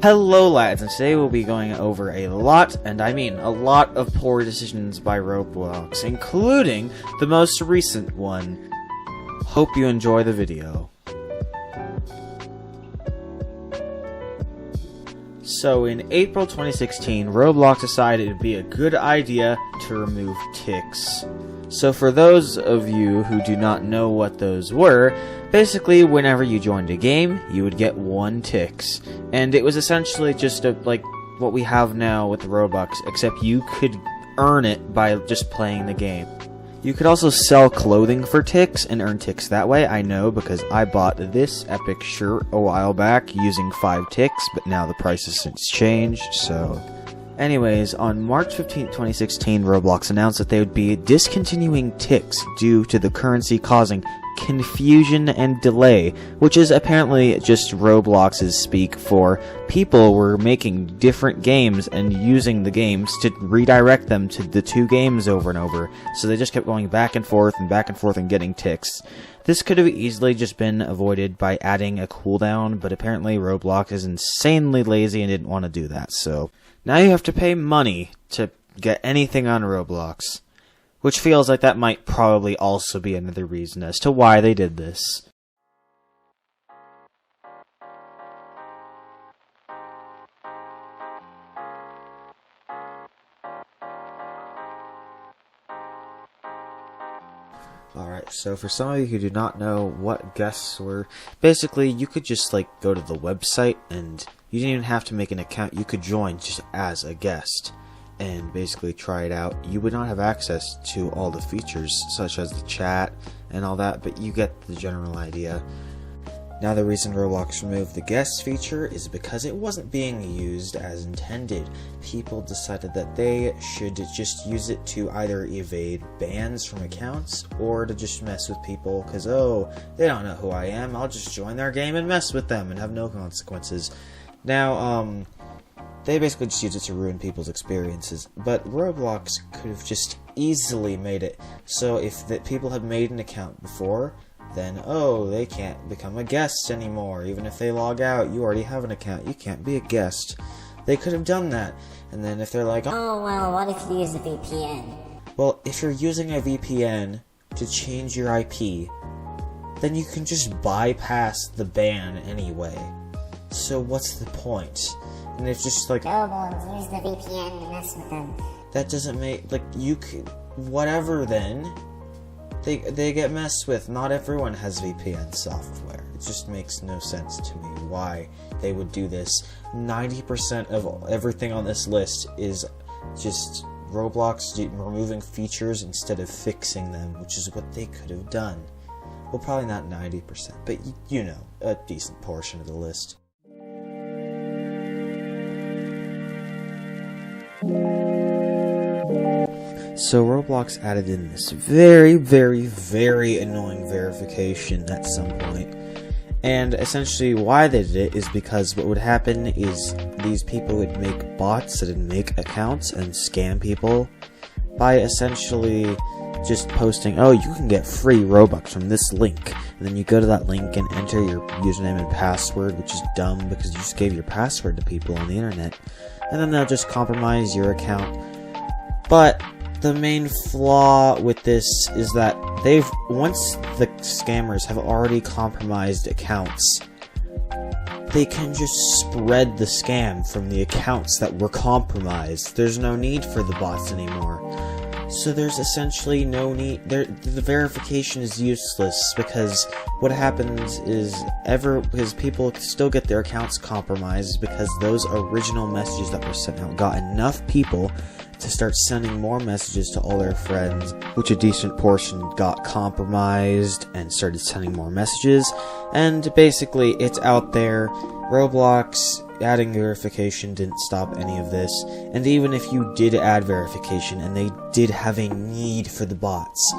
Hello lads, and today we'll be going over a lot, and I mean a lot of poor decisions by Roblox, including the most recent one. Hope you enjoy the video. So in April 2016, Roblox decided it would be a good idea to remove ticks. So for those of you who do not know what those were, basically whenever you joined a game, you would get 1 ticks. And it was essentially just like what we have now with Robux, except you could earn it by just playing the game. You could also sell clothing for ticks and earn ticks that way. I know because I bought this epic shirt a while back using 5 ticks, but now the price has since changed, so... Anyways, on March 15, 2016, Roblox announced that they would be discontinuing ticks due to the currency causing confusion and delay, which is apparently just Roblox's speak for people were making different games and using the games to redirect them to the 2 games over and over, so they just kept going back and forth and getting ticks. This could have easily just been avoided by adding a cooldown, but apparently Roblox is insanely lazy and didn't want to do that, so now you have to pay money to get anything on Roblox. Which feels like that might probably also be another reason as to why they did this. Alright, so for some of you who do not know what guests were, basically you could just go to the website and you didn't even have to make an account, you could join just as a guest and basically try it out. You would not have access to all the features such as the chat and all that, but you get the general idea. Now the reason Roblox removed the guests feature is because it wasn't being used as intended. People decided that they should just use it to either evade bans from accounts or to just mess with people because, oh, they don't know who I am, I'll just join their game and mess with them and have no consequences. Now, they basically just use it to ruin people's experiences, but Roblox could have just easily made it so if people had made an account before, then, oh, they can't become a guest anymore. Even if they log out, you already have an account, you can't be a guest. They could have done that, and then if they're like, oh, well, what if you use a VPN? Well, if you're using a VPN to change your IP, then you can just bypass the ban anyway. So what's the point? And it's just like, oh, well, use the VPN and mess with them. That doesn't make, you could, whatever then. They get messed with. Not everyone has VPN software. It just makes no sense to me why they would do this. 90% of everything on this list is just Roblox removing features instead of fixing them, which is what they could have done. Well, probably not 90%, but you know, a decent portion of the list. So Roblox added in this very, very, very annoying verification at some point. And essentially why they did it is because what would happen is these people would make bots that would make accounts and scam people by essentially just posting, oh, you can get free Robux from this link. And then you go to that link and enter your username and password, which is dumb because you just gave your password to people on the internet. And then they'll just compromise your account. But the main flaw with this is that once the scammers have already compromised accounts, they can just spread the scam from the accounts that were compromised. There's no need for the bots anymore. So there's essentially no need, the verification is useless because what happens is people still get their accounts compromised because those original messages that were sent out got enough people to start sending more messages to all their friends, which a decent portion got compromised and started sending more messages, and basically it's out there. Roblox adding verification didn't stop any of this, and even if you did add verification and they did have a need for the bots,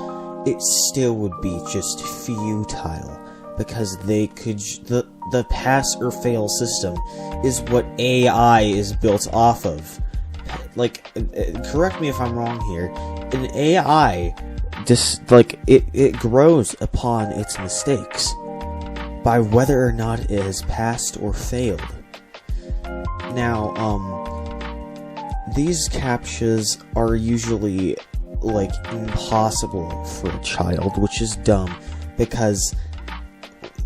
it still would be just futile because they could the pass or fail system is what AI is built off of. Correct me if I'm wrong here, an AI just it grows upon its mistakes by whether or not it has passed or failed. Now, these CAPTCHAs are usually, like, impossible for a child, which is dumb, because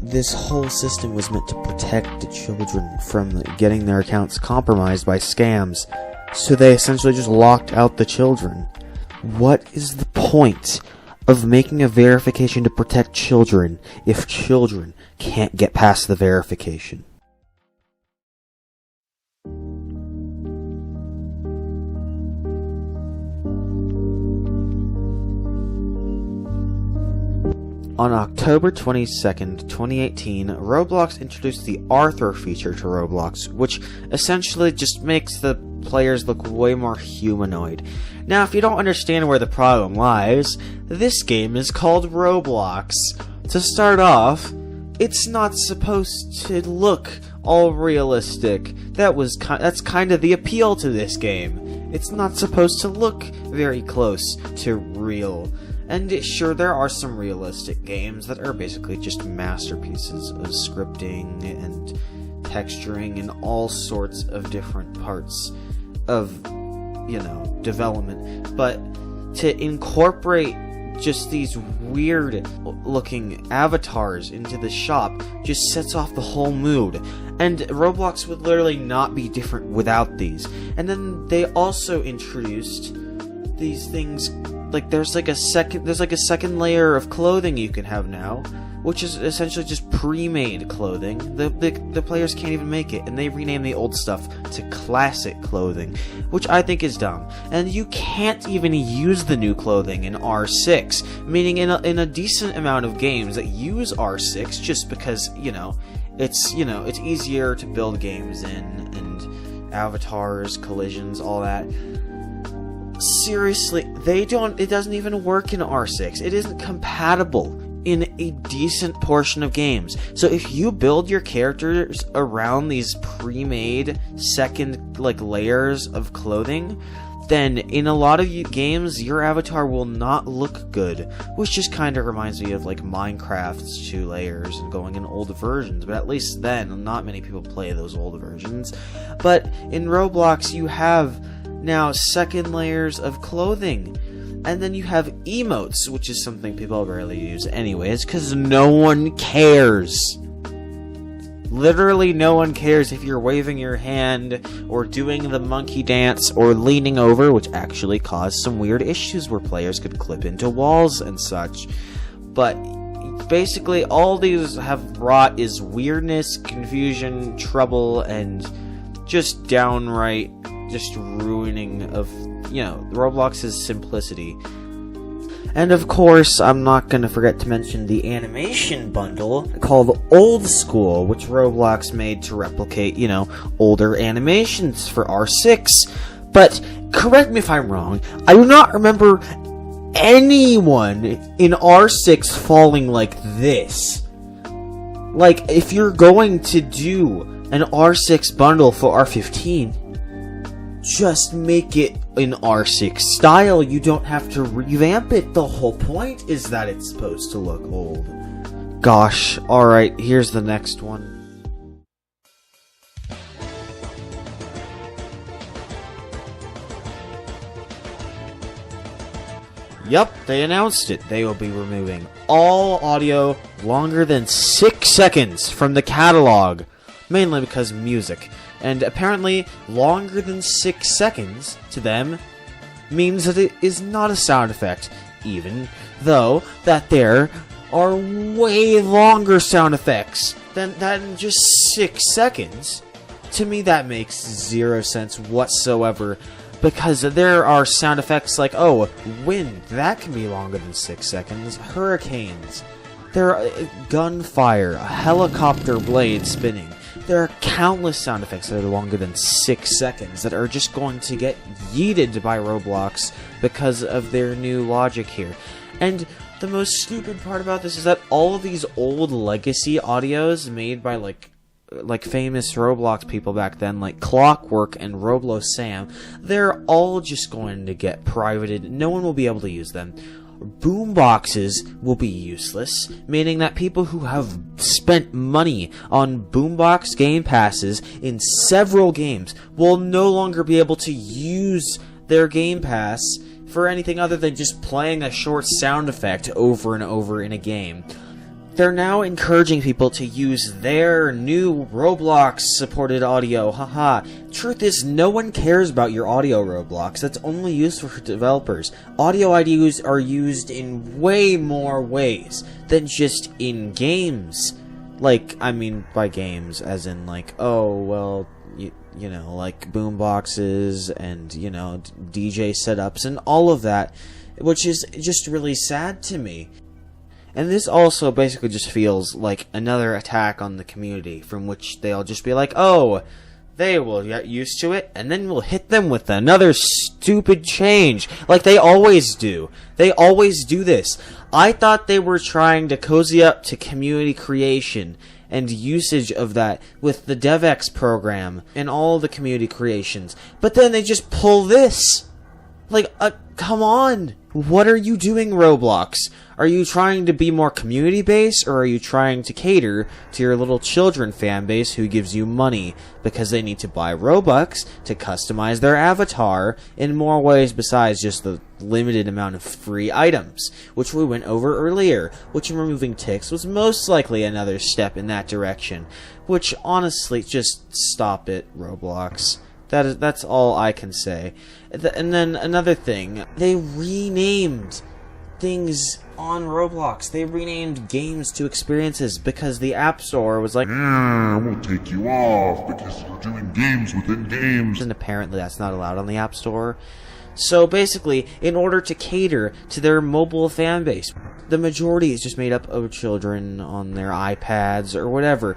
this whole system was meant to protect the children from getting their accounts compromised by scams, so they essentially just locked out the children. What is the point of making a verification to protect children if children can't get past the verification? On October 22nd, 2018, Roblox introduced the Arthur feature to Roblox, which essentially just makes the players look way more humanoid. Now, if you don't understand where the problem lies, this game is called Roblox. To start off, it's not supposed to look all realistic. That's kind of the appeal to this game. It's not supposed to look very close to real. And sure, there are some realistic games that are basically just masterpieces of scripting and texturing and all sorts of different parts of, development. But to incorporate just these weird looking avatars into the shop just sets off the whole mood. And Roblox would literally not be different without these. And then they also introduced these things. Like there's like a second layer of clothing you can have now, which is essentially just pre-made clothing. The players can't even make it, and they rename the old stuff to classic clothing, which I think is dumb. And you can't even use the new clothing in R6, meaning in a decent amount of games that use R6 just because it's easier to build games in, and avatars, collisions, all that. Seriously, it doesn't even work in R6. It isn't compatible in a decent portion of games. So if you build your characters around these pre-made second layers of clothing, then in a lot of games your avatar will not look good, which just kind of reminds me of like Minecraft's 2 layers and going in old versions. But at least then, not many people play those old versions. But in Roblox, you have now second layers of clothing, and then you have emotes, which is something people rarely use anyways, because no one cares. Literally no one cares if you're waving your hand or doing the monkey dance or leaning over, which actually caused some weird issues where players could clip into walls and such. But basically all these have brought is weirdness, confusion, trouble, and just downright just ruining of, Roblox's simplicity. And of course, I'm not going to forget to mention the animation bundle called Old School, which Roblox made to replicate, older animations for R6. But, correct me if I'm wrong, I do not remember anyone in R6 falling like this. Like, if you're going to do an R6 bundle for R15, just make it in R6 style. You don't have to revamp it. The whole point is that it's supposed to look old. Gosh, alright, here's the next one. Yup, they announced it. They will be removing all audio longer than 6 seconds from the catalog, mainly because music. And apparently, longer than 6 seconds to them means that it is not a sound effect, even though that there are way longer sound effects than just 6 seconds. To me, that makes zero sense whatsoever, because there are sound effects like, wind, that can be longer than 6 seconds, hurricanes, there are gunfire, a helicopter blade spinning. There are countless sound effects that are longer than 6 seconds that are just going to get yeeted by Roblox because of their new logic here. And the most stupid part about this is that all of these old legacy audios made by like famous Roblox people back then, like Clockwork and Roblo Sam, they're all just going to get privated. No one will be able to use them. boomboxes will be useless, meaning that people who have spent money on boombox game passes in several games will no longer be able to use their game pass for anything other than just playing a short sound effect over and over in a game. They're now encouraging people to use their new Roblox supported audio. Haha. Truth is, no one cares about your audio, Roblox. That's only useful for developers. Audio IDs are used in way more ways than just in games. Like, I mean by games, as in like, oh, well, you know, like boomboxes and, you know, DJ setups and all of that, which is just really sad to me. And this also basically just feels like another attack on the community, from which they'll just be like, oh, they will get used to it, and then we'll hit them with another stupid change, like they always do. They always do this. I thought they were trying to cozy up to community creation and usage of that with the DevX program and all the community creations, but then they just pull this. Like, come on! What are you doing, Roblox? Are you trying to be more community-based, or are you trying to cater to your little children fan base who gives you money because they need to buy Robux to customize their avatar in more ways besides just the limited amount of free items, which we went over earlier, which in removing ticks was most likely another step in that direction, which honestly, just stop it, Roblox. That's all I can say. And then another thing, they renamed things on Roblox. They renamed games to experiences because the App Store was like, we'll take you off because you're doing games within games. And apparently that's not allowed on the App Store. So basically, in order to cater to their mobile fan base, the majority is just made up of children on their iPads or whatever.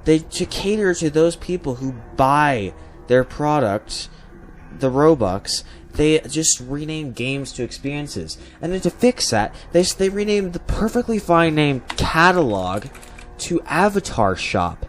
To cater to those people who buy their product, the Robux, they just renamed games to experiences. And then to fix that, they renamed the perfectly fine name Catalog to Avatar Shop.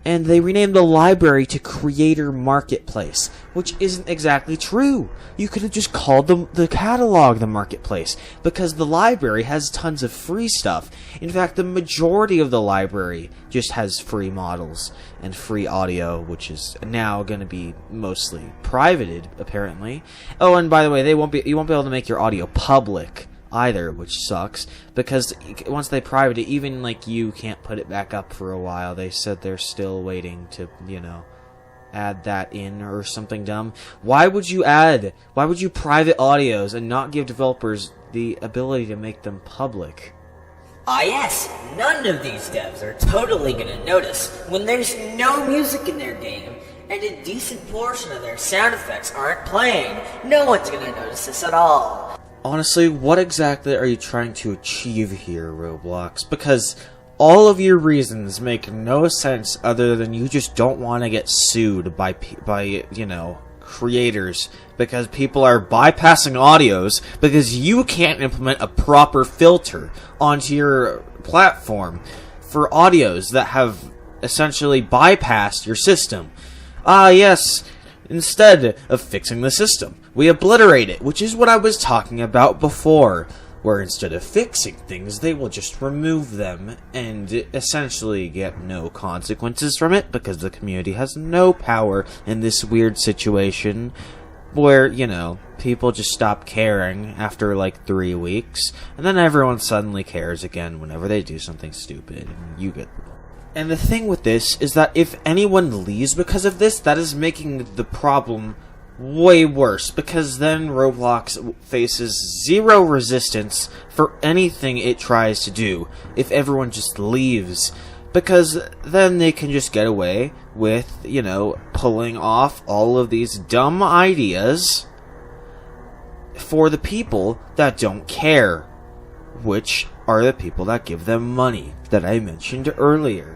And they renamed the library to Creator Marketplace, which isn't exactly true. You could have just called the catalog the marketplace, because the library has tons of free stuff. In fact, the majority of the library just has free models and free audio, which is now going to be mostly privated, apparently. Oh, and by the way, you won't be able to make your audio public either, which sucks, because once they private it, even like you can't put it back up for a while. They said they're still waiting to, you know, add that in or something dumb. Why would you private audios and not give developers the ability to make them public? Ah yes, none of these devs are totally gonna notice when there's no music in their game and a decent portion of their sound effects aren't playing. No one's gonna notice this at all. Honestly, what exactly are you trying to achieve here, Roblox? Because all of your reasons make no sense other than you just don't want to get sued by you know, creators, because people are bypassing audios because you can't implement a proper filter onto your platform for audios that have essentially bypassed your system. Ah, yes. Instead of fixing the system, we obliterate it, which is what I was talking about before, where instead of fixing things, they will just remove them and essentially get no consequences from it, because the community has no power in this weird situation where, you know, people just stop caring after like 3 weeks, and then everyone suddenly cares again whenever they do something stupid, and you get... And the thing with this is that if anyone leaves because of this, that is making the problem way worse, because then Roblox faces zero resistance for anything it tries to do if everyone just leaves, because then they can just get away with, you know, pulling off all of these dumb ideas for the people that don't care, which are the people that give them money that I mentioned earlier.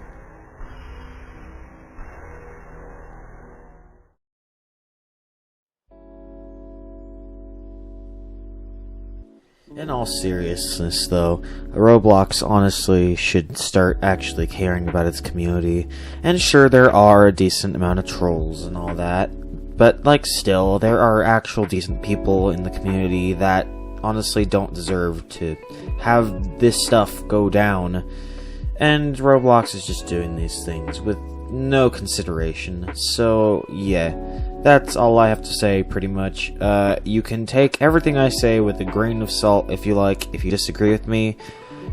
In all seriousness, though, Roblox honestly should start actually caring about its community. And sure, there are a decent amount of trolls and all that, but, like, still, there are actual decent people in the community that honestly don't deserve to have this stuff go down. And Roblox is just doing these things with no consideration. So, yeah, that's all I have to say, pretty much. You can take everything I say with a grain of salt if you like, if you disagree with me.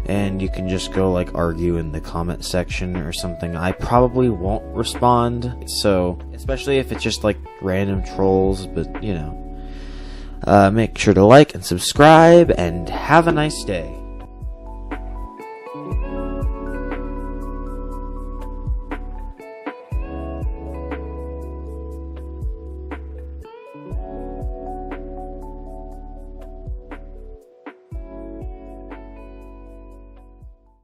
And you can just go, like, argue in the comment section or something. I probably won't respond, so, especially if it's just, like, random trolls, but, you know. Make sure to like and subscribe, and have a nice day.